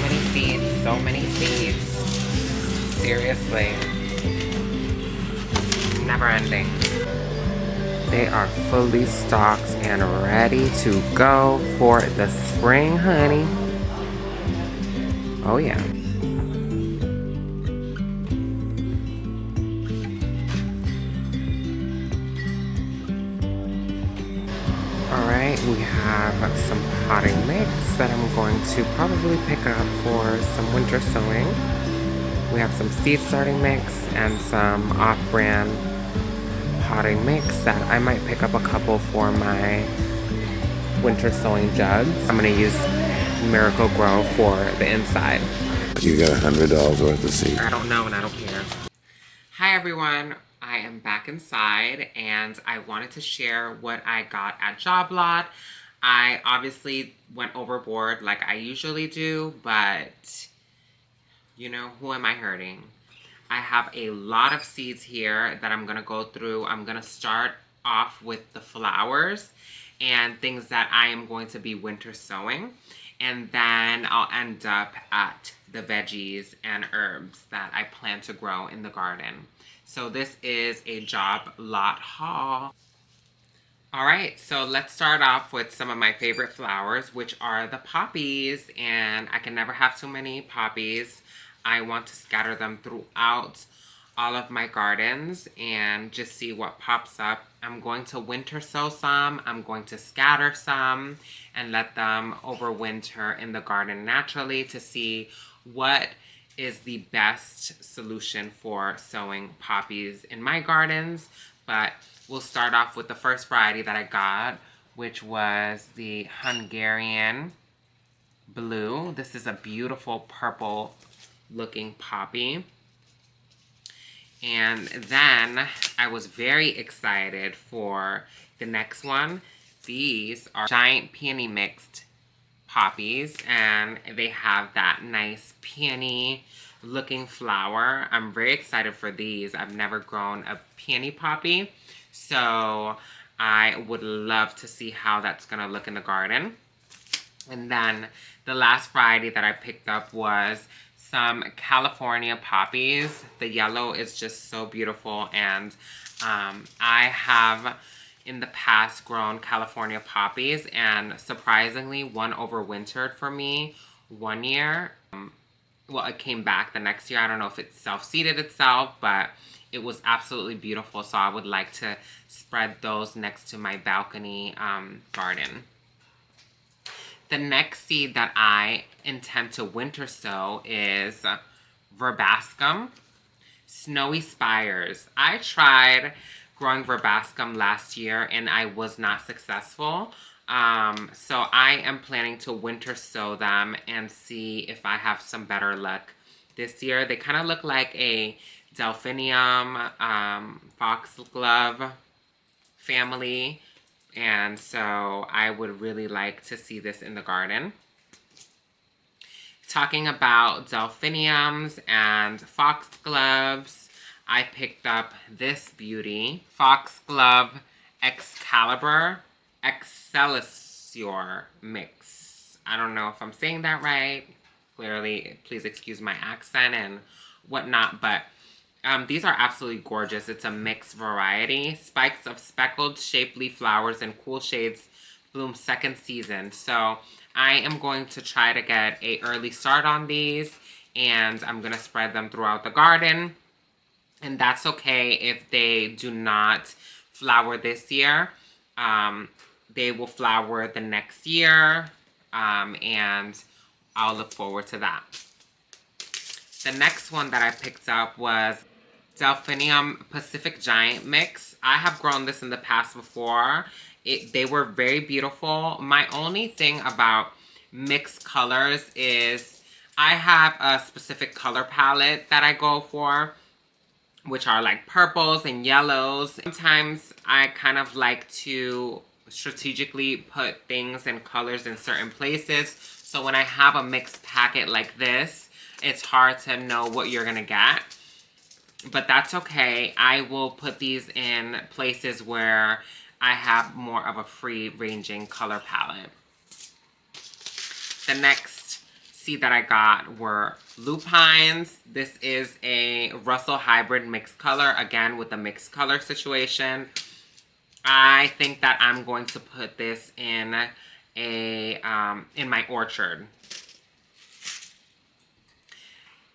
many seeds, so many seeds. Seriously. Never ending. They are fully stocked and ready to go for the spring, honey. Oh yeah. Alright, we have some potting mix that I'm going to probably pick up for some winter sowing. We have some seed starting mix and some off-brand potting mix that I might pick up a couple for my winter sowing jugs. I'm going to use Miracle Grow for the inside. You got $100 worth of seeds. I don't know and I don't care. Hi everyone, I am back inside and I wanted to share what I got at Job Lot. I obviously went overboard like I usually do, but you know, who am I hurting? I have a lot of seeds here that I'm going to go through. I'm going to start off with the flowers and things that I am going to be winter sowing. And then I'll end up at the veggies and herbs that I plan to grow in the garden. So this is a Job Lot haul. All right, so let's start off with some of my favorite flowers, which are the poppies. And I can never have too many poppies. I want to scatter them throughout all of my gardens and just see what pops up. I'm going to winter sow some. I'm going to scatter some and let them overwinter in the garden naturally to see what is the best solution for sowing poppies in my gardens. But we'll start off with the first variety that I got, which was the Hungarian Blue. This is a beautiful purple looking poppy. And then I was very excited for the next one. These are giant peony mixed poppies and they have that nice peony looking flower. I'm very excited for these. I've never grown a peony poppy, so I would love to see how that's gonna look in the garden. And then the last variety that I picked up was some California poppies. The yellow is just so beautiful, and I have in the past grown California poppies, and surprisingly one overwintered for me one year. Well, it came back the next year. I don't know if it self-seeded itself, but it was absolutely beautiful, so I would like to spread those next to my balcony garden. The next seed that I intend to winter sow is verbascum, snowy spires. I tried growing verbascum last year and I was not successful. So I am planning to winter sow them and see if I have some better luck this year. They kind of look like a delphinium, foxglove family. And so I would really like to see this in the garden. Talking about delphiniums and foxgloves, I picked up this beauty, Foxglove Excalibur Excelsior Mix. I don't know if I'm saying that right. Clearly, please excuse my accent and whatnot, but these are absolutely gorgeous. It's a mixed variety. Spikes of speckled, shapely flowers in cool shades bloom second season. So I am going to try to get an early start on these, and I'm going to spread them throughout the garden. And that's okay if they do not flower this year. They will flower the next year, and I'll look forward to that. The next one that I picked up was Delphinium Pacific Giant Mix. I have grown this in the past before. They were very beautiful. My only thing about mixed colors is I have a specific color palette that I go for, which are like purples and yellows. Sometimes I kind of like to strategically put things and colors in certain places. So when I have a mixed packet like this, it's hard to know what you're gonna get. But that's okay. I will put these in places where I have more of a free-ranging color palette. The next seed that I got were lupines. This is a Russell hybrid mixed color, again with the mixed color situation. I think that I'm going to put this in my orchard.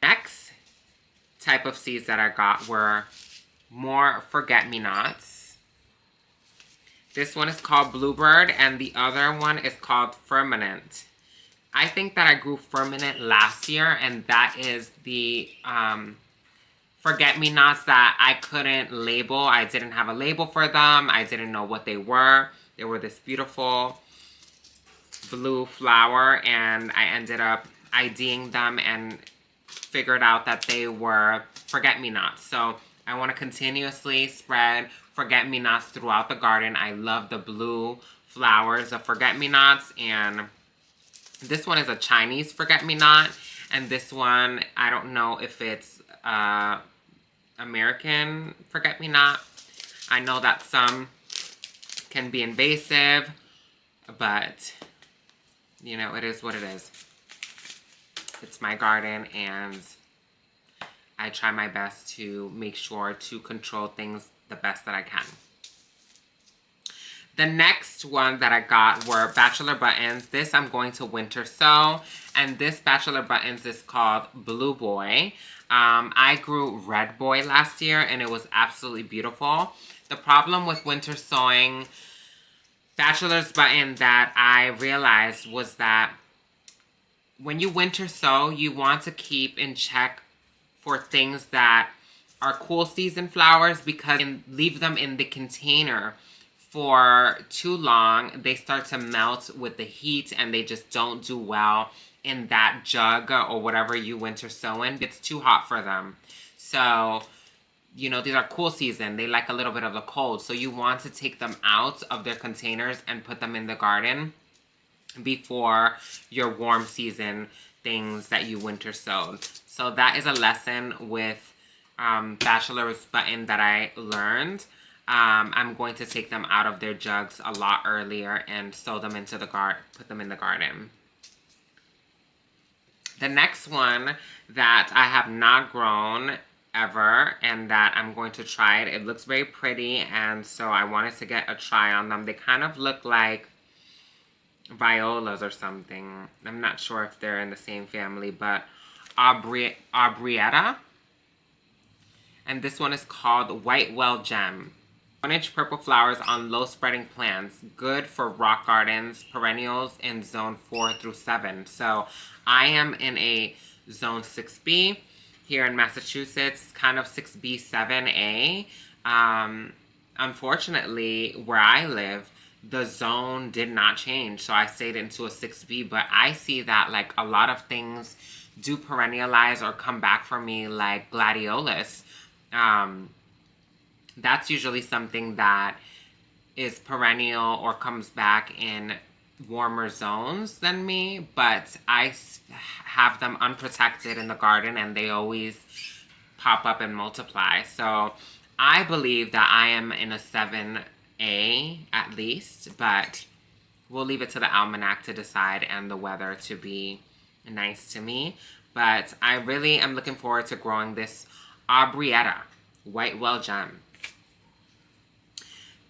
Next type of seeds that I got were more forget-me-nots. This one is called Bluebird, and the other one is called Firmament. I think that I grew Firmament last year, and that is the forget-me-nots that I couldn't label. I didn't have a label for them. I didn't know what they were. They were this beautiful blue flower, and I ended up IDing them and figured out that they were forget-me-nots. So I want to continuously spread forget-me-nots throughout the garden. I love the blue flowers of forget-me-nots, and this one is a Chinese forget-me-not, and this one, I don't know if it's American forget-me-not. I know that some can be invasive, but you know, it is what it is. It's my garden, and I try my best to make sure to control things the best that I can. The next one that I got were Bachelor Buttons. This I'm going to winter sow, and this Bachelor Buttons is called Blue Boy. I grew Red Boy last year, and it was absolutely beautiful. The problem with winter sowing Bachelor's Button that I realized was that when you winter sow, you want to keep in check for things that are cool season flowers, because leave them in the container for too long, they start to melt with the heat and they just don't do well in that jug or whatever you winter sow in. It's too hot for them. So, you know, these are cool season. They like a little bit of the cold. So you want to take them out of their containers and put them in the garden before your warm season things that you winter sowed. So that is a lesson with Bachelor's Button that I learned. I'm going to take them out of their jugs a lot earlier and sow them into the garden, put them in the garden. The next one that I have not grown ever and that I'm going to try it. It looks very pretty, and so I wanted to get a try on them. They kind of look like violas or something. I'm not sure if they're in the same family, but Aubrietta. And this one is called White Well Gem. 1-inch purple flowers on low spreading plants. Good for rock gardens, perennials in zone 4 through 7. So I am in a zone 6B here in Massachusetts, kind of 6B, 7A. Unfortunately, where I live, the zone did not change. So I stayed into a 6B, but I see that like a lot of things do perennialize or come back for me, like gladiolus. That's usually something that is perennial or comes back in warmer zones than me, but I have them unprotected in the garden and they always pop up and multiply. So I believe that I am in a 7A at least, but we'll leave it to the almanac to decide and the weather to be nice to me. But I really am looking forward to growing this Aubrietta White Well Gem.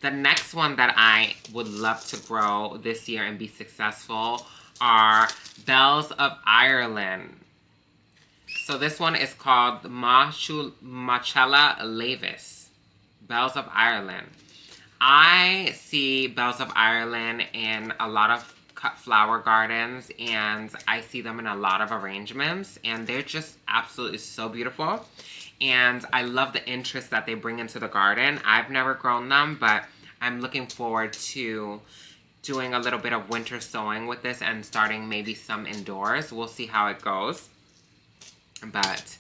The next one that I would love to grow this year and be successful are Bells of Ireland. So this one is called Machella laevis, Bells of Ireland. I see Bells of Ireland in a lot of cut flower gardens, and I see them in a lot of arrangements, and they're just absolutely so beautiful. And I love the interest that they bring into the garden. I've never grown them, but I'm looking forward to doing a little bit of winter sowing with this and starting maybe some indoors. We'll see how it goes, but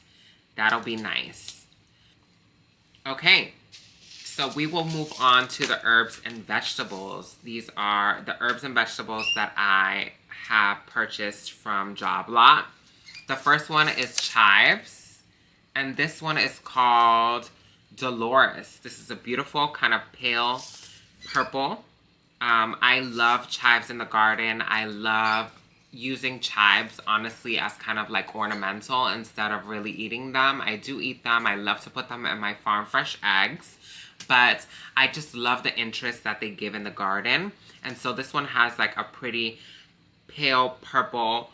that'll be nice. Okay, so we will move on to the herbs and vegetables. These are the herbs and vegetables that I have purchased from Job Lot. The first one is chives, and this one is called Dolores. This is a beautiful kind of pale purple. I love chives in the garden. I love using chives honestly as kind of like ornamental instead of really eating them. I do eat them. I love to put them in my farm fresh eggs, but I just love the interest that they give in the garden. And so this one has like a pretty pale purple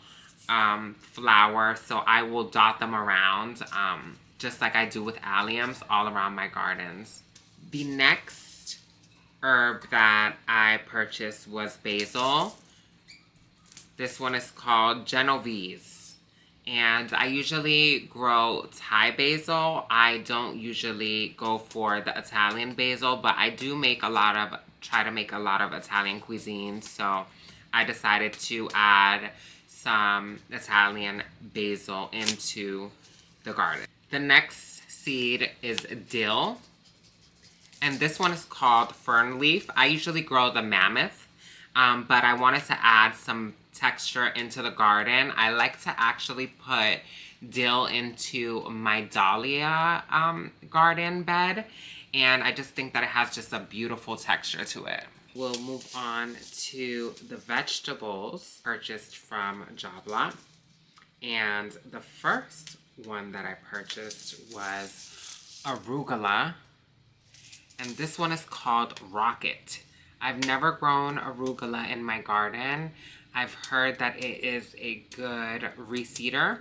flower, so I will dot them around just like I do with alliums all around my gardens. The next herb that I purchased was basil. This one is called Genovese. And I usually grow Thai basil. I don't usually go for the Italian basil, but I do try to make a lot of Italian cuisine. So I decided to add some Italian basil into the garden. The next seed is dill. And this one is called fern leaf. I usually grow the mammoth, but I wanted to add some texture into the garden. I like to actually put dill into my dahlia garden bed, and I just think that it has just a beautiful texture to it. We'll move on to the vegetables purchased from Job Lot. And the first one that I purchased was arugula. And this one is called Rocket. I've never grown arugula in my garden. I've heard that it is a good reseeder.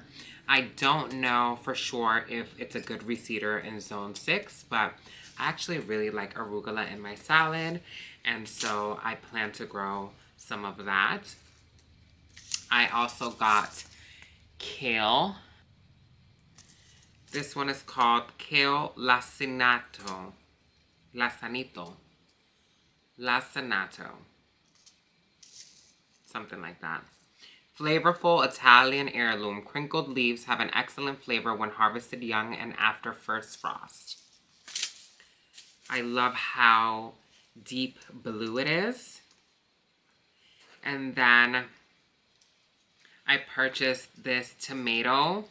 I don't know for sure if it's a good reseeder in zone 6, but I actually really like arugula in my salad, and so I plan to grow some of that. I also got kale. This one is called kale lacinato. Lacinato. Something like that. Flavorful Italian heirloom. Crinkled leaves have an excellent flavor when harvested young and after first frost. I love how deep blue it is. And then I purchased this tomato,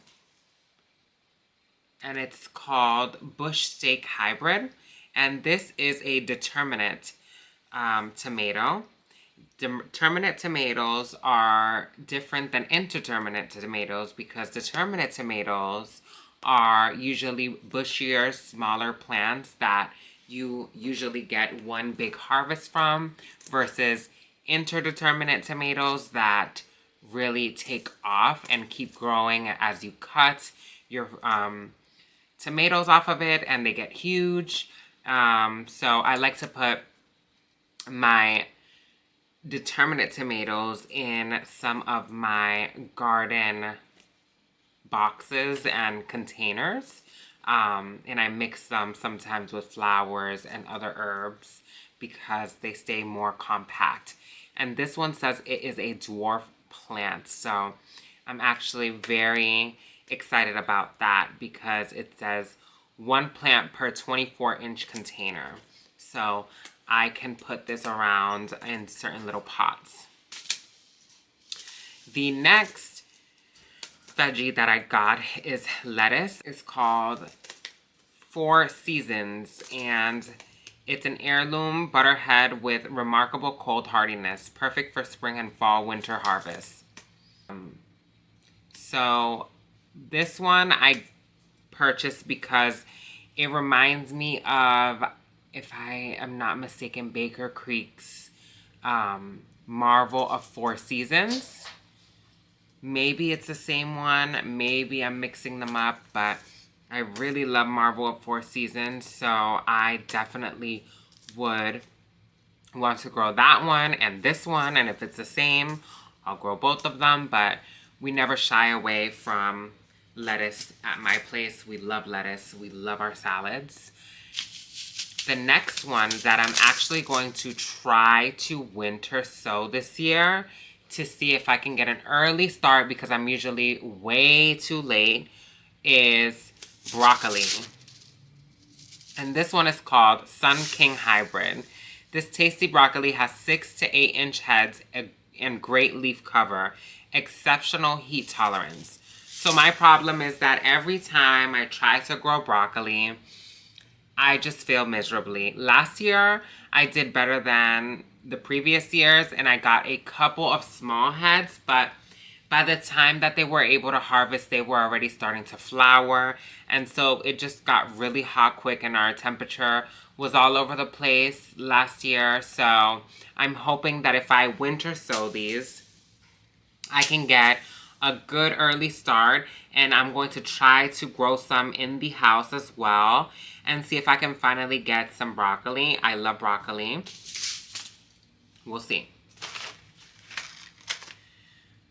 and it's called Bush Steak Hybrid. And this is a determinate tomato. Determinate tomatoes are different than indeterminate tomatoes because determinate tomatoes are usually bushier, smaller plants that you usually get one big harvest from, versus interdeterminate tomatoes that really take off and keep growing as you cut your tomatoes off of it, and they get huge. So I like to put my determinate tomatoes in some of my garden boxes and containers, and I mix them sometimes with flowers and other herbs because they stay more compact. And this one says it is a dwarf plant, so I'm actually very excited about that because it says 1 plant per 24-inch container. So I can put this around in certain little pots. The next veggie that I got is lettuce. It's called 4 Seasons, and it's an heirloom butterhead with remarkable cold hardiness, perfect for spring and fall winter harvest. So this one I purchased because it reminds me of, if I am not mistaken, Baker Creek's Marvel of 4 Seasons. Maybe it's the same one. Maybe I'm mixing them up, but I really love Marvel of 4 Seasons, so I definitely would want to grow that one and this one, and if it's the same, I'll grow both of them, but we never shy away from lettuce at my place. We love lettuce. We love our salads. The next one that I'm actually going to try to winter sow this year to see if I can get an early start, because I'm usually way too late, is broccoli. And this one is called Sun King Hybrid. This tasty broccoli has 6 to 8 inch heads and great leaf cover, exceptional heat tolerance. So my problem is that every time I try to grow broccoli, I just fail miserably. Last year, I did better than the previous years, and I got a couple of small heads, but By the time that they were able to harvest, they were already starting to flower. And so it just got really hot quick, and our temperature was all over the place last year. So I'm hoping that if I winter sow these, I can get a good early start, and I'm going to try to grow some in the house as well and see if I can finally get some broccoli. I love broccoli. We'll see.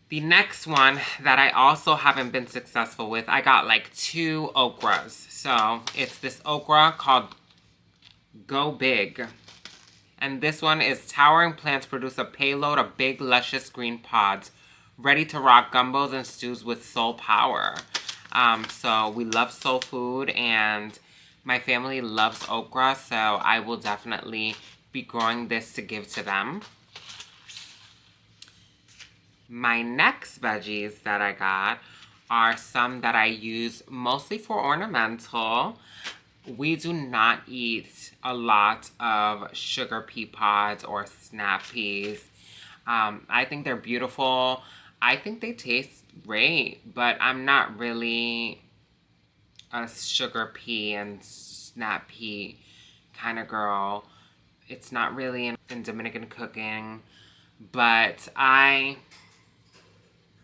The next one that I also haven't been successful with, I got like 2 okras. So it's this okra called Go Big. And this one is towering plants produce a payload of big, luscious green pods, ready to rock gumbos and stews with soul power. So we love soul food, and my family loves okra, so I will definitely be growing this to give to them. My next veggies that I got are some that I use mostly for ornamental. We do not eat a lot of sugar pea pods or snap peas. I think they're beautiful. I think they taste great, but I'm not really a sugar pea and snap pea kind of girl. It's not really in Dominican cooking, but I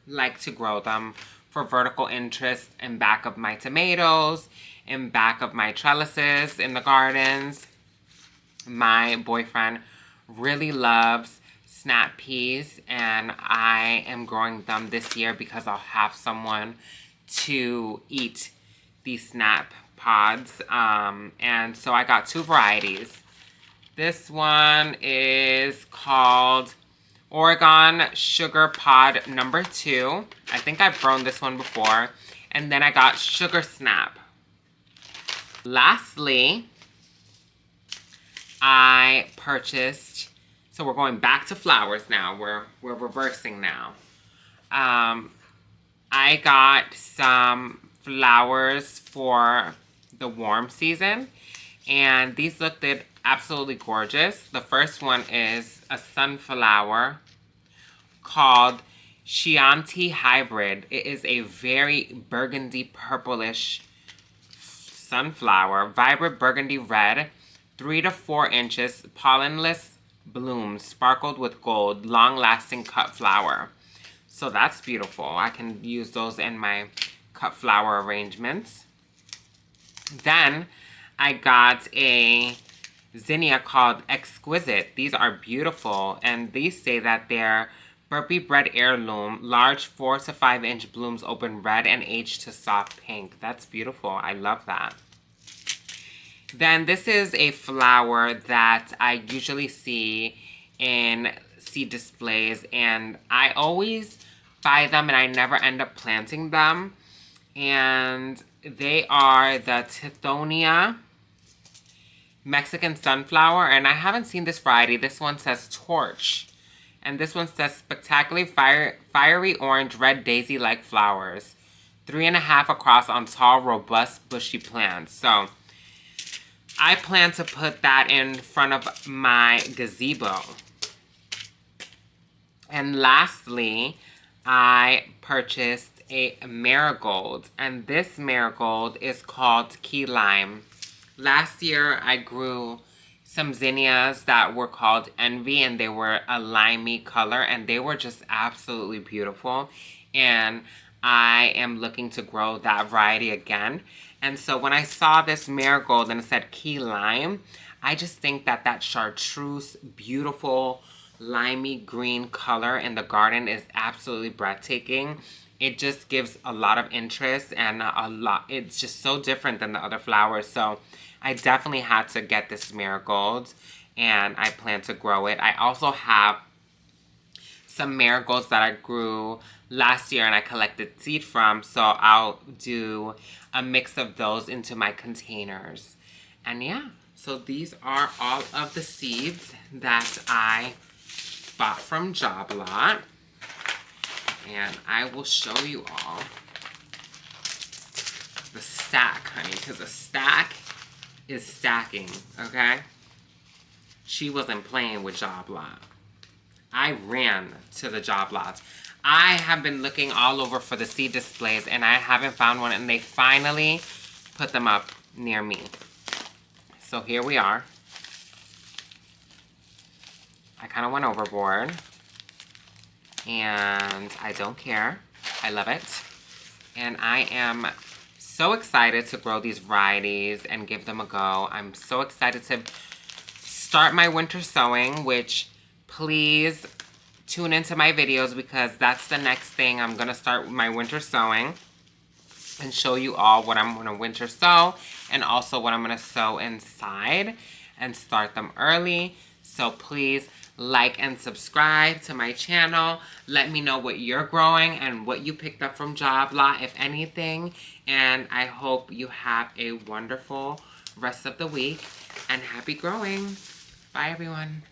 like to grow them for vertical interest in back of my tomatoes, in back of my trellises in the gardens. My boyfriend really loves snap peas, and I am growing them this year because I'll have someone to eat these snap pods. And so I got 2 varieties. This one is called Oregon Sugar Pod number 2. I think I've grown this one before. And then I got Sugar Snap. Lastly, I purchased, so we're going back to flowers now. We're reversing now. I got some flowers for the warm season, and these looked absolutely gorgeous. The first one is a sunflower called Chianti Hybrid. It is a very burgundy purplish sunflower, vibrant burgundy red, 3 to 4 inches, pollenless blooms sparkled with gold, long-lasting cut flower. So that's beautiful. I can use those in my cut flower arrangements. Then I got a zinnia called Exquisite. These are beautiful, and these say that they're Burpee Bread Heirloom. Large 4 to 5 inch blooms open red and age to soft pink. That's beautiful. I love that. Then this is a flower that I usually see in seed displays, and I always buy them and I never end up planting them. And they are the Tithonia Mexican sunflower, and I haven't seen this variety. This one says Torch, and this one says spectacularly fiery orange red daisy-like flowers, 3.5 across on tall, robust, bushy plants. So I plan to put that in front of my gazebo. And lastly, I purchased a marigold, and this marigold is called Key Lime. Last year, I grew some zinnias that were called Envy, and they were a limey color, and they were just absolutely beautiful. And I am looking to grow that variety again. And so when I saw this marigold and it said Key Lime, I just think that that chartreuse, beautiful, limey green color in the garden is absolutely breathtaking. It just gives a lot of interest, and it's just so different than the other flowers. So I definitely had to get this marigold, and I plan to grow it. I also have some marigolds that I grew last year and I collected seed from, so I'll do a mix of those into my containers. And yeah, so these are all of the seeds that I bought from Job Lot. And I will show you all the stack, honey, because the stack is stacking, okay? She wasn't playing with Job Lot. I ran to the Job Lots. I have been looking all over for the seed displays and I haven't found one, and they finally put them up near me. So here we are. I kind of went overboard and I don't care. I love it. And I am so excited to grow these varieties and give them a go. I'm so excited to start my winter sowing, which please tune into my videos because that's the next thing. I'm going to start my winter sowing and show you all what I'm going to winter sow and also what I'm going to sow inside and start them early. So please like and subscribe to my channel. Let me know what you're growing and what you picked up from Job Lot, if anything. And I hope you have a wonderful rest of the week and happy growing. Bye, everyone.